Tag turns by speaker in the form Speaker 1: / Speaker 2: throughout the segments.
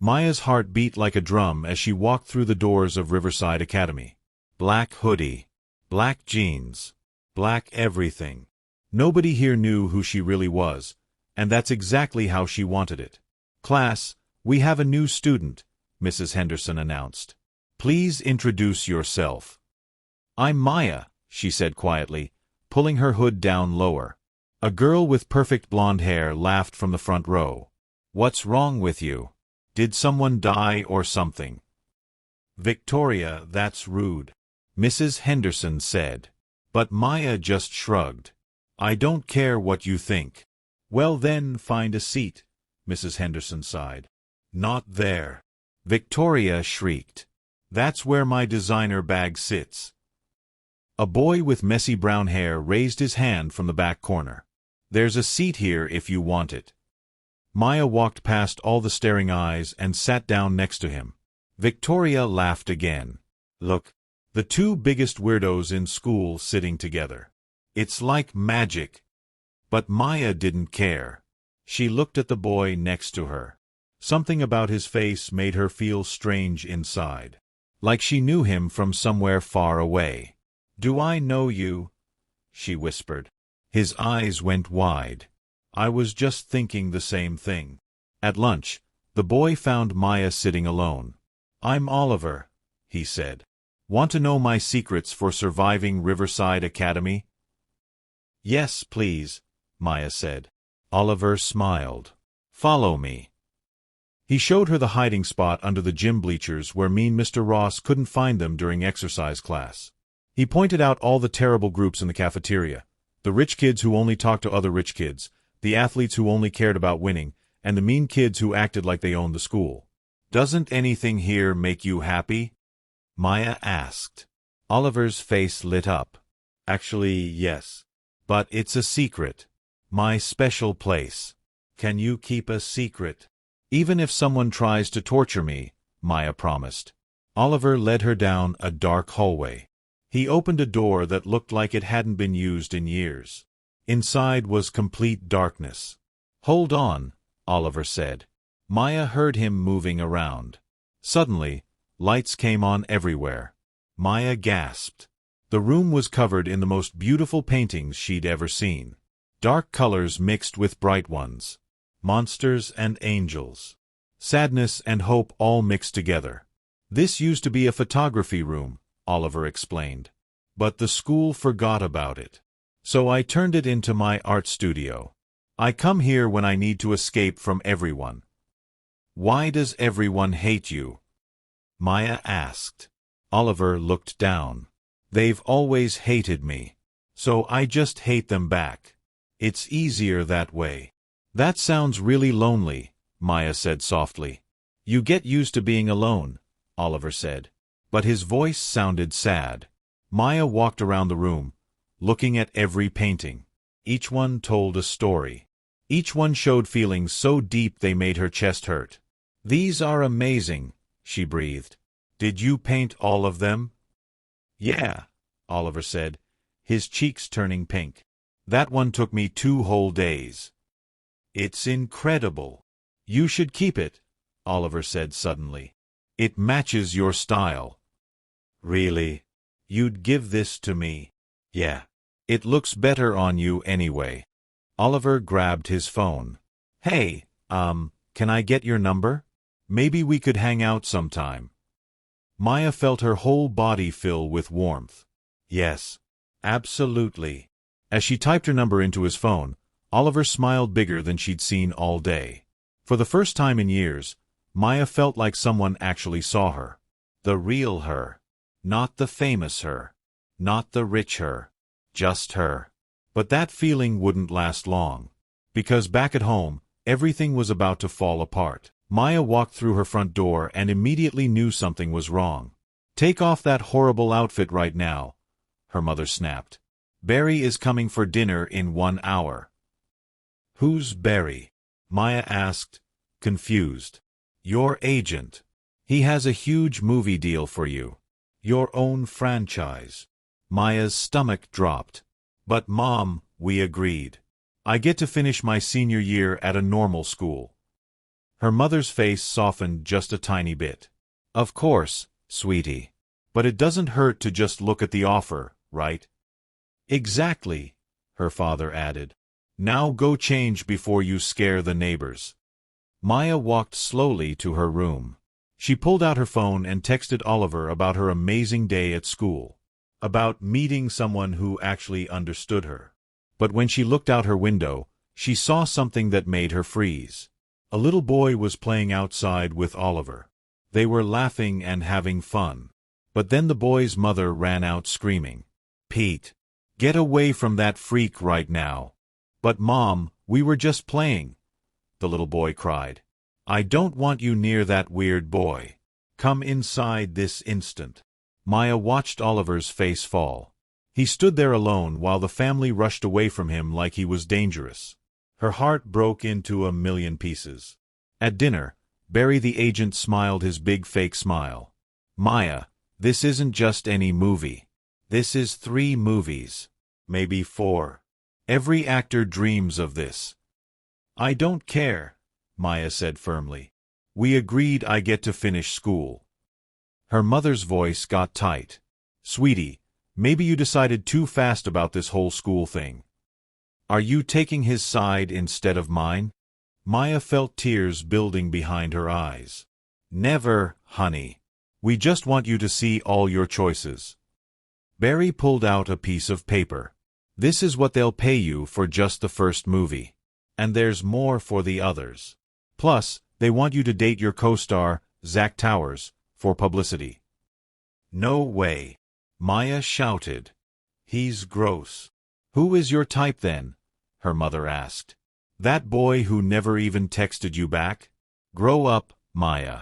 Speaker 1: Maya's heart beat like a drum as she walked through the doors of Riverside Academy. Black hoodie, black jeans, black everything. Nobody here knew who she really was, and that's exactly how she wanted it. "Class, we have a new student," Mrs. Henderson announced. "Please introduce yourself." "I'm Maya," she said quietly, pulling her hood down lower. A girl with perfect blonde hair laughed from the front row. "What's wrong with you? Did someone die or something?" "Victoria, that's rude," Mrs. Henderson said. But Maya just shrugged. "I don't care what you think." "Well then, find a seat," Mrs. Henderson sighed. "Not there," Victoria shrieked. "That's where my designer bag sits." A boy with messy brown hair raised his hand from the back corner. "There's a seat here if you want it." Maya walked past all the staring eyes and sat down next to him. Victoria laughed again. "Look, the two biggest weirdos in school sitting together. It's like magic." But Maya didn't care. She looked at the boy next to her. Something about his face made her feel strange inside. Like she knew him from somewhere far away. "Do I know you?" she whispered. His eyes went wide. "I was just thinking the same thing." At lunch, the boy found Maya sitting alone. "I'm Oliver," he said. "Want to know my secrets for surviving Riverside Academy?" "Yes, please," Maya said. Oliver smiled. "Follow me." He showed her the hiding spot under the gym bleachers where mean Mr. Ross couldn't find them during exercise class. He pointed out all the terrible groups in the cafeteria. The rich kids who only talked to other rich kids, the athletes who only cared about winning, and the mean kids who acted like they owned the school. "Doesn't anything here make you happy?" Maya asked. Oliver's face lit up. "Actually, yes. But it's a secret. My special place." "Can you keep a secret?" "Even if someone tries to torture me," Maya promised. Oliver led her down a dark hallway. He opened a door that looked like it hadn't been used in years. Inside was complete darkness. "Hold on," Oliver said. Maya heard him moving around. Suddenly, lights came on everywhere. Maya gasped. The room was covered in the most beautiful paintings she'd ever seen. Dark colors mixed with bright ones. Monsters and angels. Sadness and hope all mixed together. "This used to be a photography room," Oliver explained. "But the school forgot about it. So I turned it into my art studio. I come here when I need to escape from everyone." "Why does everyone hate you?" Maya asked. Oliver looked down. "They've always hated me. So I just hate them back. It's easier that way." "That sounds really lonely," Maya said softly. "You get used to being alone," Oliver said. But his voice sounded sad. Maya walked around the room, looking at every painting. Each one told a story. Each one showed feelings so deep they made her chest hurt. "These are amazing," she breathed. "Did you paint all of them?" "Yeah," Oliver said, his cheeks turning pink. "That one took me 2 whole days." "It's incredible." "You should keep it," Oliver said suddenly. "It matches your style." "Really? You'd give this to me?" "Yeah. It looks better on you anyway." Oliver grabbed his phone. "Hey, can I get your number? Maybe we could hang out sometime." Maya felt her whole body fill with warmth. "Yes, absolutely." As she typed her number into his phone, Oliver smiled bigger than she'd seen all day. For the first time in years, Maya felt like someone actually saw her. The real her. Not the famous her. Not the rich her. Just her. But that feeling wouldn't last long. Because back at home, everything was about to fall apart. Maya walked through her front door and immediately knew something was wrong. "Take off that horrible outfit right now," her mother snapped. "Barry is coming for dinner in 1 hour." "Who's Barry?" Maya asked, confused. "Your agent. He has a huge movie deal for you. Your own franchise." Maya's stomach dropped. "But Mom," we agreed. "I get to finish my senior year at a normal school." Her mother's face softened just a tiny bit. Of course, sweetie. But it doesn't hurt to just look at the offer, right? Exactly, her father added. Now go change before you scare the neighbors. Maya walked slowly to her room. She pulled out her phone and texted Oliver about her amazing day at school, about meeting someone who actually understood her. But when she looked out her window, she saw something that made her freeze. A little boy was playing outside with Oliver. They were laughing and having fun. But then the boy's mother ran out screaming, "Pete, get away from that freak right now." "But Mom, we were just playing," the little boy cried. "I don't want you near that weird boy. Come inside this instant." Maya watched Oliver's face fall. He stood there alone while the family rushed away from him like he was dangerous. Her heart broke into a million pieces. At dinner, Barry the agent smiled his big fake smile. "Maya, this isn't just any movie. This is 3 movies. Maybe 4. Every actor dreams of this." "I don't care," Maya said firmly. "We agreed I get to finish school." Her mother's voice got tight. "Sweetie, maybe you decided too fast about this whole school thing. Are you taking his side instead of mine?" Maya felt tears building behind her eyes. "Never, honey. We just want you to see all your choices." Barry pulled out a piece of paper. "This is what they'll pay you for just the first movie. And there's more for the others. Plus, they want you to date your co-star, Zach Towers, for publicity." "No way," Maya shouted. "He's gross." "Who is your type then?" her mother asked. "That boy who never even texted you back? Grow up, Maya."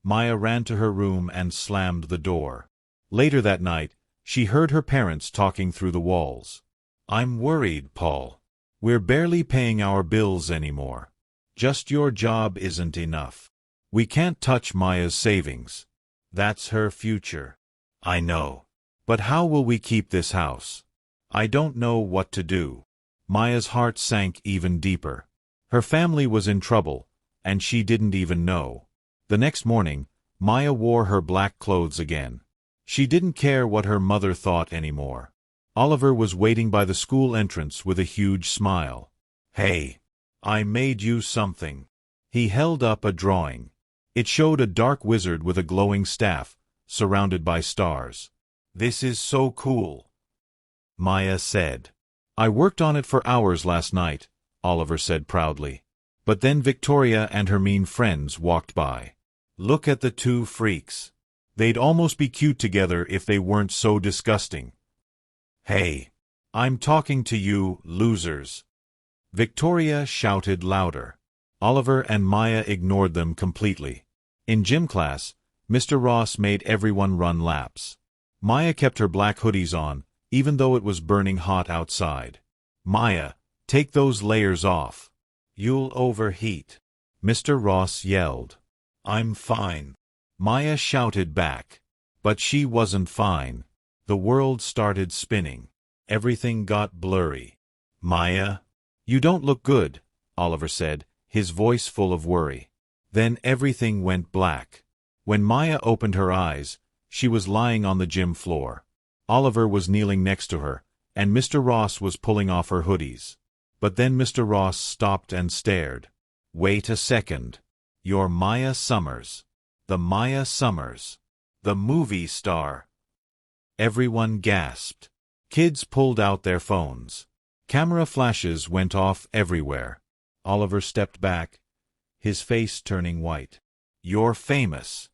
Speaker 1: Maya ran to her room and slammed the door. Later that night, she heard her parents talking through the walls. "I'm worried, Paul. We're barely paying our bills anymore. Just your job isn't enough. We can't touch Maya's savings. That's her future." "I know. But how will we keep this house? I don't know what to do." Maya's heart sank even deeper. Her family was in trouble, and she didn't even know. The next morning, Maya wore her black clothes again. She didn't care what her mother thought anymore. Oliver was waiting by the school entrance with a huge smile. "Hey, I made you something." He held up a drawing. It showed a dark wizard with a glowing staff, surrounded by stars. "This is so cool," Maya said. "I worked on it for hours last night," Oliver said proudly. But then Victoria and her mean friends walked by. "Look at the 2 freaks. They'd almost be cute together if they weren't so disgusting." "Hey, I'm talking to you, losers," Victoria shouted louder. Oliver and Maya ignored them completely. In gym class, Mr. Ross made everyone run laps. Maya kept her black hoodies on, even though it was burning hot outside. "Maya, take those layers off. You'll overheat," Mr. Ross yelled. "I'm fine," Maya shouted back. But she wasn't fine. The world started spinning. Everything got blurry. "Maya, you don't look good," Oliver said, his voice full of worry. Then everything went black. When Maya opened her eyes, she was lying on the gym floor. Oliver was kneeling next to her, and Mr. Ross was pulling off her hoodies. But then Mr. Ross stopped and stared. "Wait a second. You're Maya Summers. The Maya Summers. The movie star." Everyone gasped. Kids pulled out their phones. Camera flashes went off everywhere. Oliver stepped back, his face turning white. "You're famous."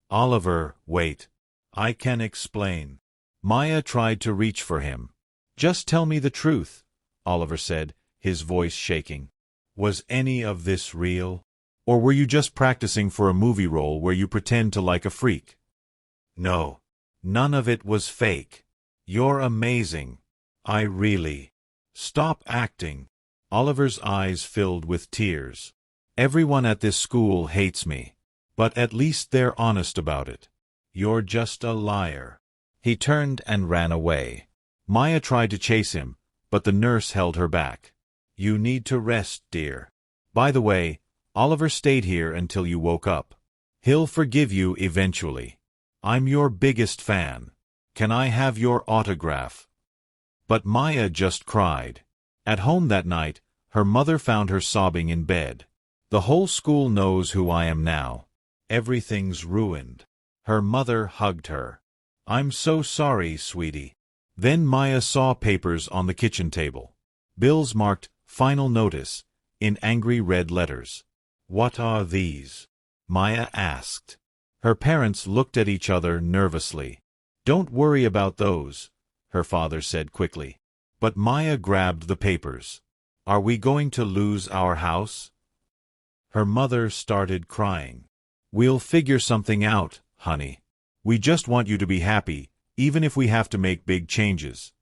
Speaker 1: "Oliver, wait. I can explain." Maya tried to reach for him. "Just tell me the truth," Oliver said, his voice shaking. "Was any of this real? Or were you just practicing for a movie role where you pretend to like a freak?" "No. None of it was fake. You're amazing. I really—" "Stop acting." Oliver's eyes filled with tears. "Everyone at this school hates me. But at least they're honest about it. You're just a liar." He turned and ran away. Maya tried to chase him, but the nurse held her back. "You need to rest, dear. By the way, Oliver stayed here until you woke up. He'll forgive you eventually. I'm your biggest fan. Can I have your autograph? But Maya just cried. At home that night, her mother found her sobbing in bed. The whole school knows who I am now. Everything's ruined. Her mother hugged her. I'm so sorry, sweetie. Then Maya saw papers on the kitchen table. Bills marked, "Final Notice," in angry red letters. What are these? Maya asked. Her parents looked at each other nervously. Don't worry about those, her father said quickly. But Maya grabbed the papers. Are we going to lose our house? Her mother started crying. We'll figure something out, honey. We just want you to be happy, even if we have to make big changes.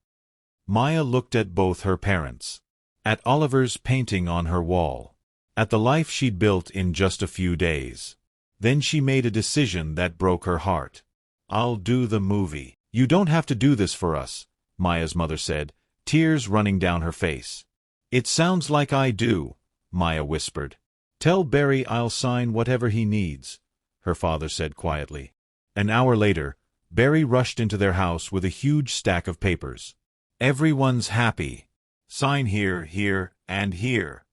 Speaker 1: Maya looked at both her parents. At Oliver's painting on her wall. At the life she'd built in just a few days. Then she made a decision that broke her heart. I'll do the movie. You don't have to do this for us, Maya's mother said, tears running down her face. It sounds like I do, Maya whispered. Tell Barry I'll sign whatever he needs, her father said quietly. An hour later, Barry rushed into their house with a huge stack of papers. Everyone's happy. Sign here, here, and here.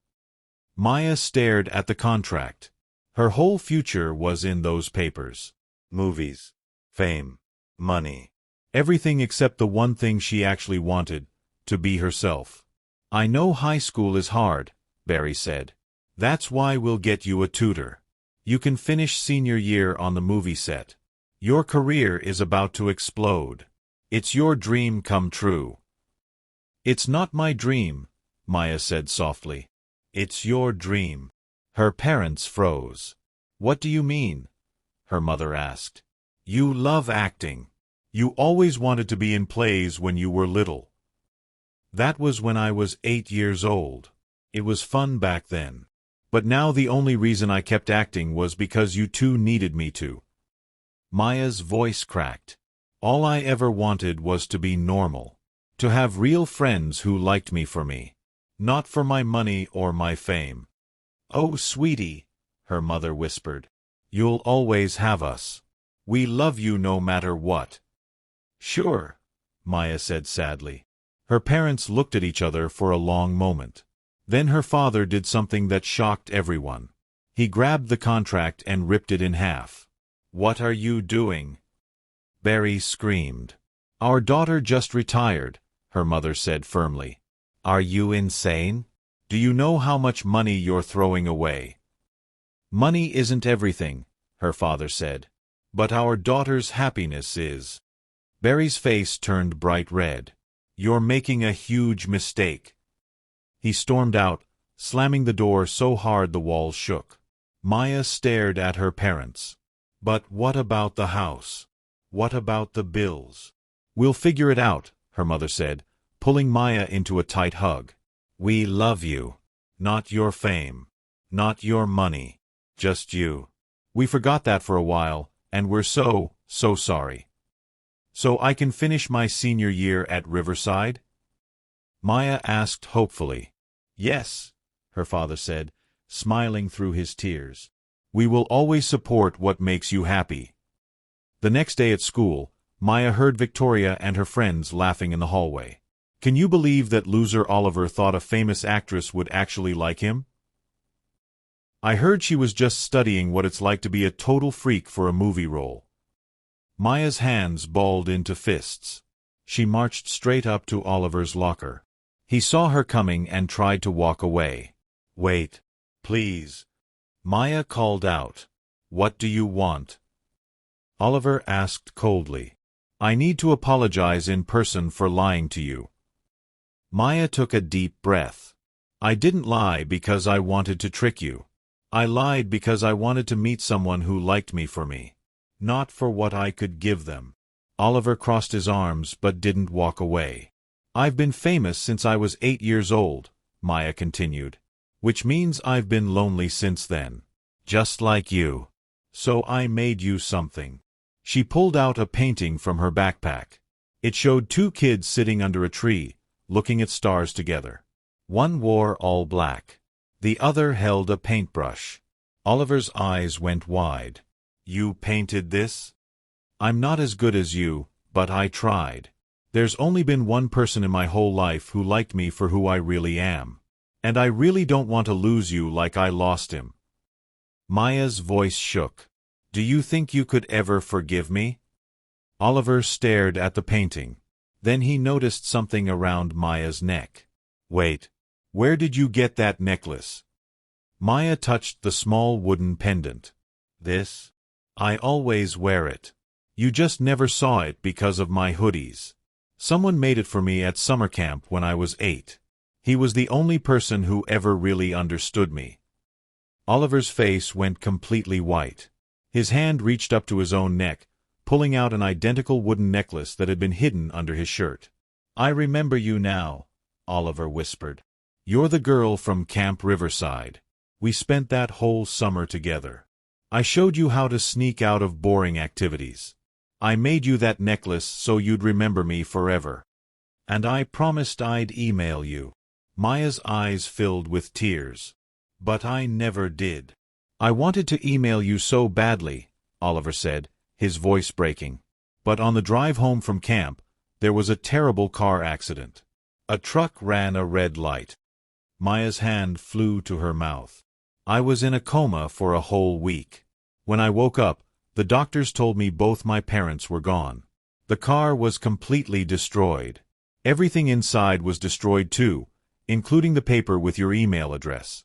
Speaker 1: Maya stared at the contract. Her whole future was in those papers. Movies, fame, money. Everything except the one thing she actually wanted, to be herself. I know high school is hard, Barry said. That's why we'll get you a tutor. You can finish senior year on the movie set. Your career is about to explode. It's your dream come true. It's not my dream, Maya said softly. It's your dream. Her parents froze. What do you mean? Her mother asked. You love acting. You always wanted to be in plays when you were little. That was when I was 8 years old. It was fun back then. But now the only reason I kept acting was because you two needed me to. Maya's voice cracked. All I ever wanted was to be normal. To have real friends who liked me for me. Not for my money or my fame. Oh, sweetie, her mother whispered. You'll always have us. We love you no matter what. Sure, Maya said sadly. Her parents looked at each other for a long moment. Then her father did something that shocked everyone. He grabbed the contract and ripped it in half. What are you doing? Barry screamed. Our daughter just retired, her mother said firmly. Are you insane? Do you know how much money you're throwing away? Money isn't everything, her father said. But our daughter's happiness is. Barry's face turned bright red. You're making a huge mistake. He stormed out, slamming the door so hard the walls shook. Maya stared at her parents. But what about the house? What about the bills? We'll figure it out, her mother said, pulling Maya into a tight hug. We love you. Not your fame. Not your money. Just you. We forgot that for a while, and we're so sorry. So I can finish my senior year at Riverside? Maya asked hopefully. Yes, her father said, smiling through his tears. We will always support what makes you happy. The next day at school, Maya heard Victoria and her friends laughing in the hallway. Can you believe that loser Oliver thought a famous actress would actually like him? I heard she was just studying what it's like to be a total freak for a movie role. Maya's hands balled into fists. She marched straight up to Oliver's locker. He saw her coming and tried to walk away. Wait, please. Maya called out. What do you want? Oliver asked coldly. I need to apologize in person for lying to you. Maya took a deep breath. I didn't lie because I wanted to trick you. I lied because I wanted to meet someone who liked me for me. Not for what I could give them. Oliver crossed his arms but didn't walk away. I've been famous since I was 8 years old, Maya continued. Which means I've been lonely since then. Just like you. So I made you something. She pulled out a painting from her backpack. It showed 2 kids sitting under a tree, looking at stars together. One wore all black. The other held a paintbrush. Oliver's eyes went wide. You painted this? I'm not as good as you, but I tried. There's only been one person in my whole life who liked me for who I really am. And I really don't want to lose you like I lost him. Maya's voice shook. Do you think you could ever forgive me? Oliver stared at the painting. Then he noticed something around Maya's neck. Wait, where did you get that necklace? Maya touched the small wooden pendant. This? I always wear it. You just never saw it because of my hoodies. Someone made it for me at summer camp when I was 8. He was the only person who ever really understood me. Oliver's face went completely white. His hand reached up to his own neck, pulling out an identical wooden necklace that had been hidden under his shirt. I remember you now, Oliver whispered. You're the girl from Camp Riverside. We spent that whole summer together. I showed you how to sneak out of boring activities. I made you that necklace so you'd remember me forever. And I promised I'd email you. Maya's eyes filled with tears. But I never did. I wanted to email you so badly, Oliver said, his voice breaking. But on the drive home from camp, there was a terrible car accident. A truck ran a red light. Maya's hand flew to her mouth. I was in a coma for a whole week. When I woke up, the doctors told me both my parents were gone. The car was completely destroyed. Everything inside was destroyed too, including the paper with your email address.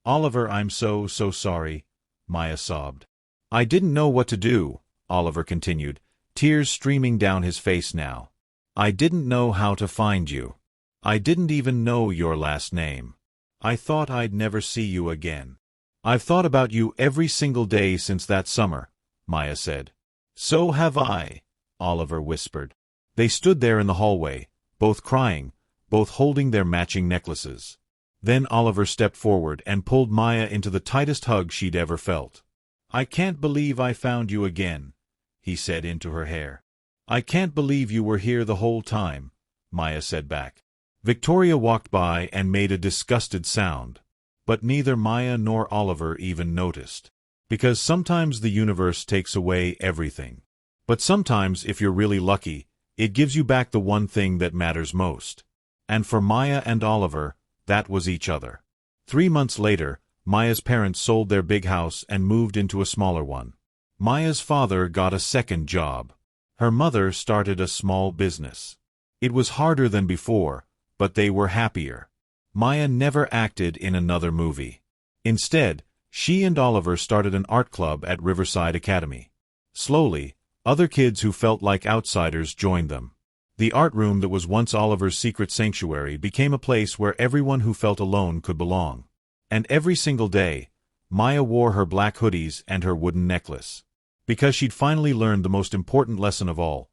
Speaker 1: Oliver, I'm so sorry, Maya sobbed. I didn't know what to do, Oliver continued, tears streaming down his face now. I didn't know how to find you. I didn't even know your last name. I thought I'd never see you again. I've thought about you every single day since that summer, Maya said. So have I, Oliver whispered. They stood there in the hallway, both crying, both holding their matching necklaces. Then Oliver stepped forward and pulled Maya into the tightest hug she'd ever felt. I can't believe I found you again, he said into her hair. I can't believe you were here the whole time, Maya said back. Victoria walked by and made a disgusted sound. But neither Maya nor Oliver even noticed. Because sometimes the universe takes away everything. But sometimes, if you're really lucky, it gives you back the one thing that matters most. And for Maya and Oliver, that was each other. 3 months later, Maya's parents sold their big house and moved into a smaller one. Maya's father got a second job. Her mother started a small business. It was harder than before, but they were happier. Maya never acted in another movie. Instead, she and Oliver started an art club at Riverside Academy. Slowly, other kids who felt like outsiders joined them. The art room that was once Oliver's secret sanctuary became a place where everyone who felt alone could belong. And every single day, Maya wore her black hoodies and her wooden necklace. Because she'd finally learned the most important lesson of all.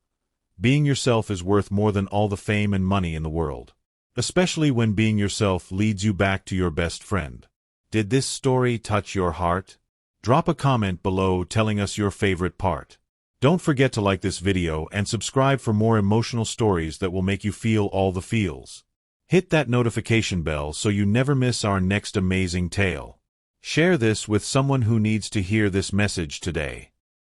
Speaker 1: Being yourself is worth more than all the fame and money in the world. Especially when being yourself leads you back to your best friend. Did this story touch your heart? Drop a comment below telling us your favorite part. Don't forget to like this video and subscribe for more emotional stories that will make you feel all the feels. Hit that notification bell so you never miss our next amazing tale. Share this with someone who needs to hear this message today.